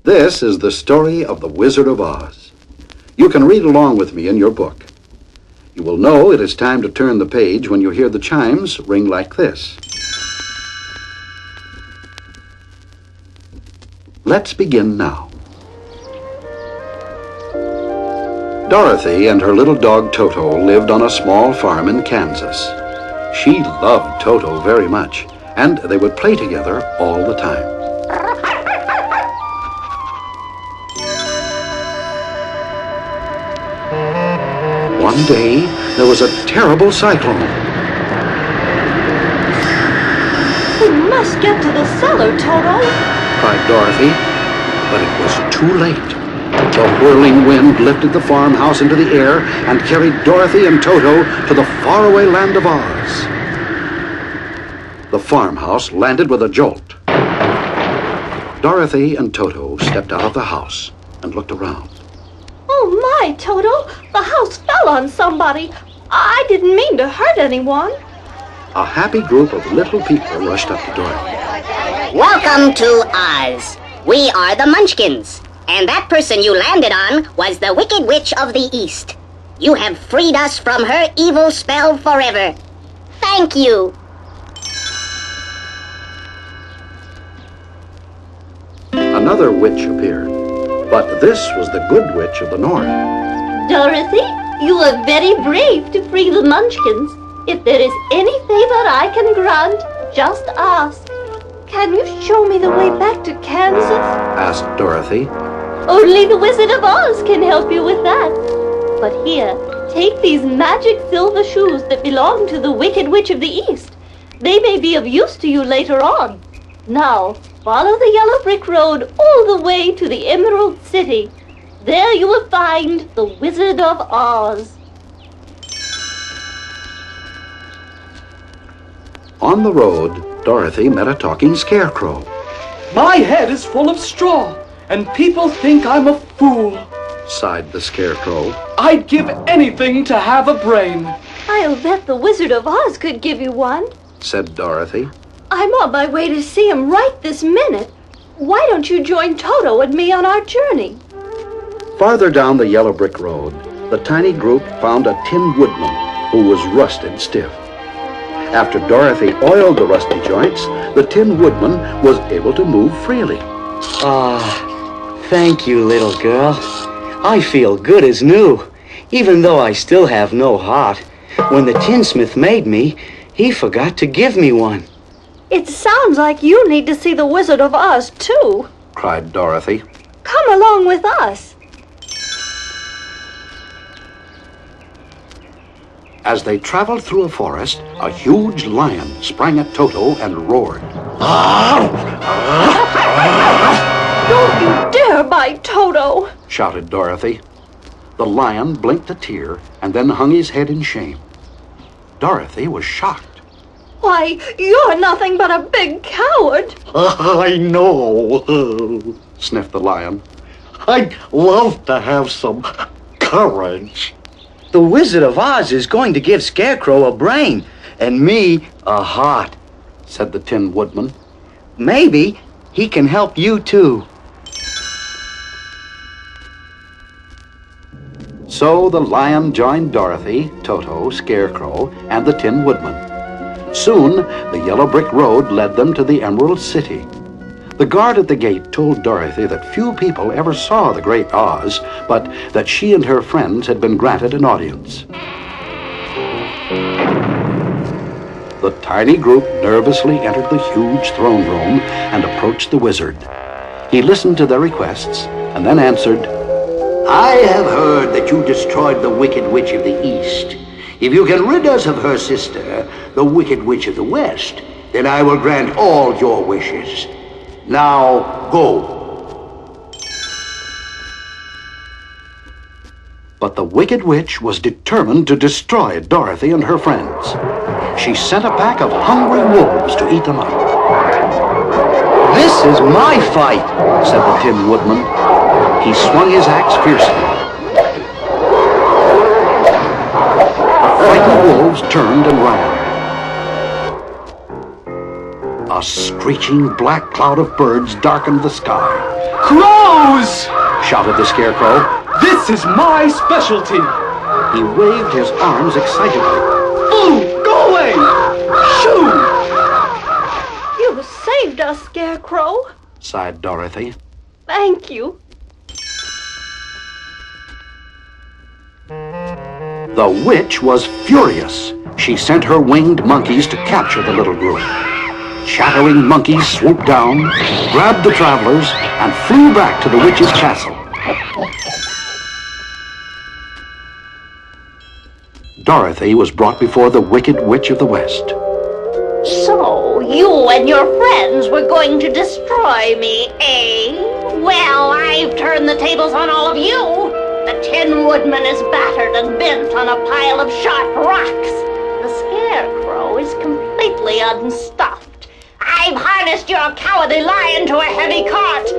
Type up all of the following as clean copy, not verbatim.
This is the story of the Wizard of Oz. You can read along with me in your book. You will know it is time to turn the page when you hear the chimes ring like this. Let's begin now. Dorothy and her little dog Toto lived on a small farm in Kansas. She loved Toto very much, and they would play together all the time. One day, there was a terrible cyclone. We must get to the cellar, Toto, cried Dorothy, but it was too late. The whirling wind lifted the farmhouse into the air and carried Dorothy and Toto to the faraway land of Oz. The farmhouse landed with a jolt. Dorothy and Toto stepped out of the house and looked around. Oh my, Toto! The house fell on somebody. I didn't mean to hurt anyone. A happy group of little people rushed up to Dorothy. Welcome to Oz. We are the Munchkins, and that person you landed on was the Wicked Witch of the East. You have freed us from her evil spell forever. Thank you. Another witch appeared, but this was the Good Witch of the North. Dorothy, you are very brave to free the Munchkins. If there is any favor I can grant, just ask. Can you show me the way back to Kansas? Asked Dorothy. Only the Wizard of Oz can help you with that. But here, take these magic silver shoes that belong to the Wicked Witch of the East. They may be of use to you later on. Now, follow the yellow brick road all the way to the Emerald City. There you will find the Wizard of Oz. On the road, Dorothy met a talking scarecrow. My head is full of straw, and people think I'm a fool. Sighed the scarecrow. I'd give anything to have a brain. I'll bet the Wizard of Oz could give you one. Said Dorothy. I'm on my way to see him right this minute. Why don't you join Toto and me on our journey? Farther down the yellow brick road, the tiny group found a Tin Woodman who was rusted stiff. After Dorothy oiled the rusty joints, the Tin Woodman was able to move freely. Thank you, little girl. I feel good as new, even though I still have no heart. When the tinsmith made me, he forgot to give me one. It sounds like you need to see the Wizard of Oz, too. Cried Dorothy. Come along with us. As they traveled through a forest, a huge lion sprang at Toto and roared. Don't you dare bite Toto! Shouted Dorothy. The lion blinked a tear and then hung his head in shame. Dorothy was shocked. Why, you're nothing but a big coward. I know, Sniffed the lion. I'd love to have some courage. The Wizard of Oz is going to give Scarecrow a brain, and me a heart. Said the Tin Woodman. Maybe he can help you too. So the lion joined Dorothy, Toto, Scarecrow, and the Tin Woodman. Soon, the yellow brick road led them to the Emerald City. The guard at the gate told Dorothy that few people ever saw the great Oz, but that she and her friends had been granted an audience. The tiny group nervously entered the huge throne room and approached the wizard. He listened to their requests and then answered, I have heard that you destroyed the Wicked Witch of the East. If you can rid us of her sister, the Wicked Witch of the West, then I will grant all your wishes. Now, go. But the Wicked Witch was determined to destroy Dorothy and her friends. She sent a pack of hungry wolves to eat them up. This is my fight, Said the Tin Woodman. He swung his axe fiercely. The frightened wolves turned and ran. A screeching black cloud of birds darkened the sky. Crows! Shouted the Scarecrow. This is my specialty! He waved his arms excitedly. Ooh, go away! Shoo! You saved us, Scarecrow. Sighed Dorothy. Thank you. The witch was furious. She sent her winged monkeys to capture the little group. Chattering monkeys swooped down, grabbed the travelers, and flew back to the witch's castle. Dorothy was brought before the Wicked Witch of the West. So, you and your friends were going to destroy me, eh? Well, I've turned the tables on all of you. The Tin Woodman is battered and bent on a pile of sharp rocks. The Scarecrow is completely unstuffed. I've harnessed your cowardly lion to a heavy cart.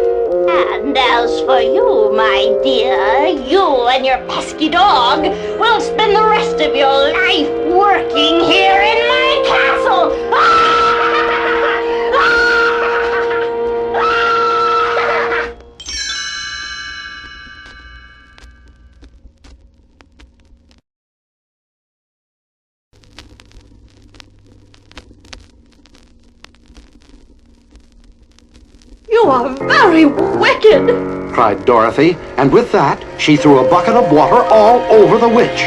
And as for you, my dear, you and your pesky dog will spend the rest of your life working here in my castle. You are very wicked, Cried Dorothy, and with that, she threw a bucket of water all over the witch.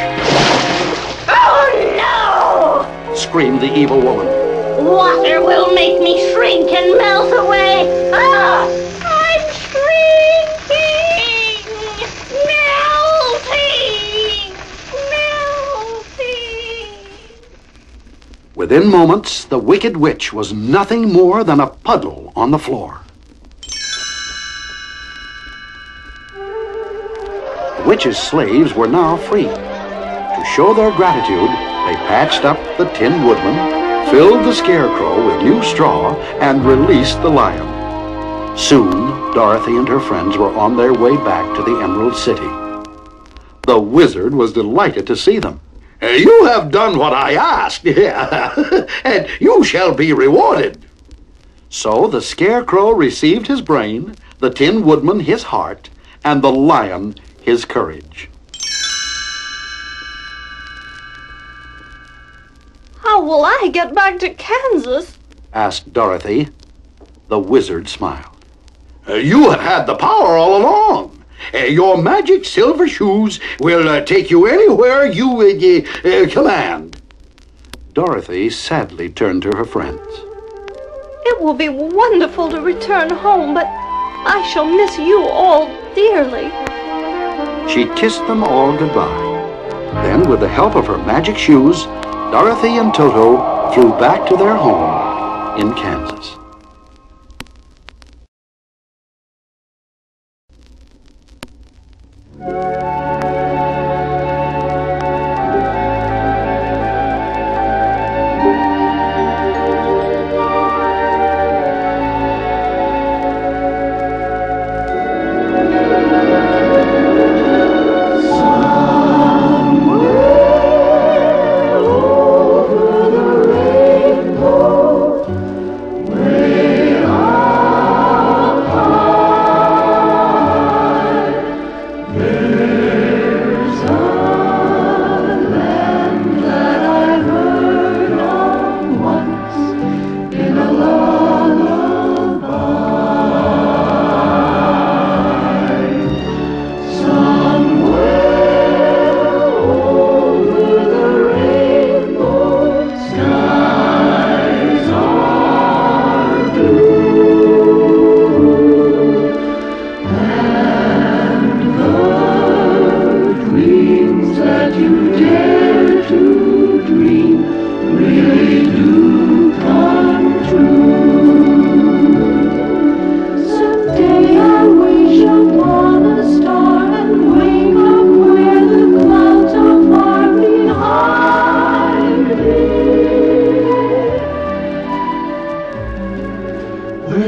Oh no! Screamed the evil woman. Water will make me shrink and melt away. Ah! I'm shrinking! Melting! Within moments, the Wicked Witch was nothing more than a puddle on the floor. The witch's slaves were now free. To show their gratitude, they patched up the Tin Woodman, filled the Scarecrow with new straw, and released the lion. Soon, Dorothy and her friends were on their way back to the Emerald City. The wizard was delighted to see them. You have done what I asked, and you shall be rewarded. So the Scarecrow received his brain, the Tin Woodman his heart, and the lion his courage. How will I get back to Kansas? Asked Dorothy. The wizard smiled. You have had the power all along. Your magic silver shoes will take you anywhere you command. Dorothy sadly turned to her friends. It will be wonderful to return home, but I shall miss you all dearly. She kissed them all goodbye. Then, with the help of her magic shoes, Dorothy and Toto flew back to their home in Kansas.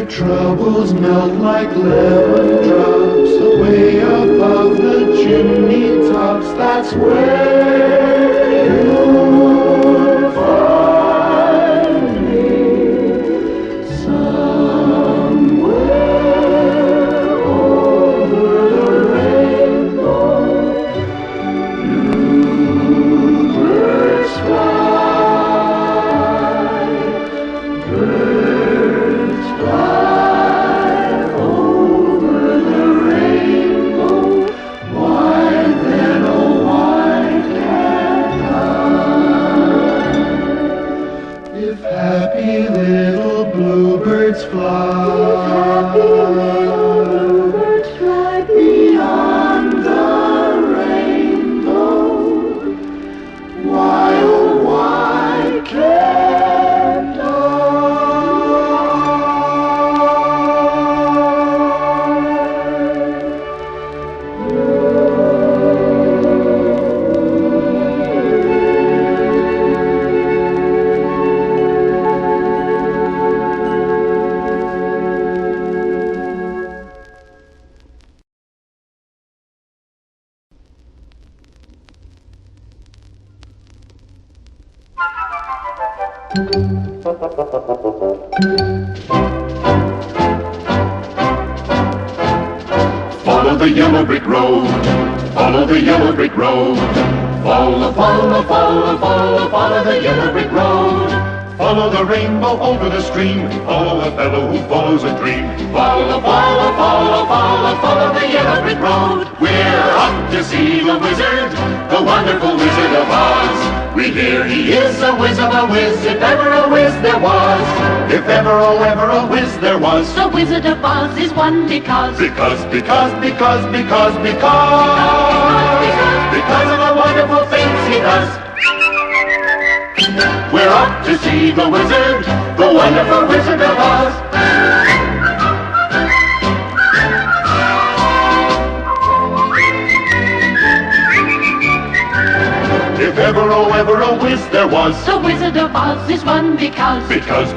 Troubles melt like lemon drops away above the chimney tops. That's where you'll find me. Follow the yellow brick road. Follow the yellow brick road. Follow, follow, follow, follow, follow the yellow brick road. Follow the rainbow over the stream. Follow a fellow who follows a dream. Follow, follow, follow, follow, follow the yellow brick road. We're off to see the wizard, the wonderful Wizard of Oz. We hear he is a whiz of a whiz, if ever a whiz there was. If ever, oh, ever a whiz there was. The Wizard of Oz is one because Because of the wonderful things he does. We're off to see the wizard, the wonderful Wizard of Oz. If ever, oh, ever a whiz there was. the Wizard of Oz is one because Because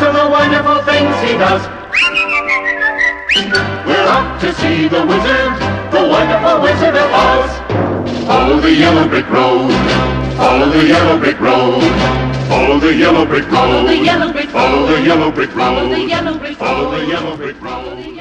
of the wonderful things he does. We're off to see the wizard, the wonderful Wizard of Oz. Follow the yellow brick road. Follow the yellow brick road. Follow the yellow brick road. Follow the yellow brick road. Follow the yellow brick road. Follow the yellow brick road. Follow the yellow brick road.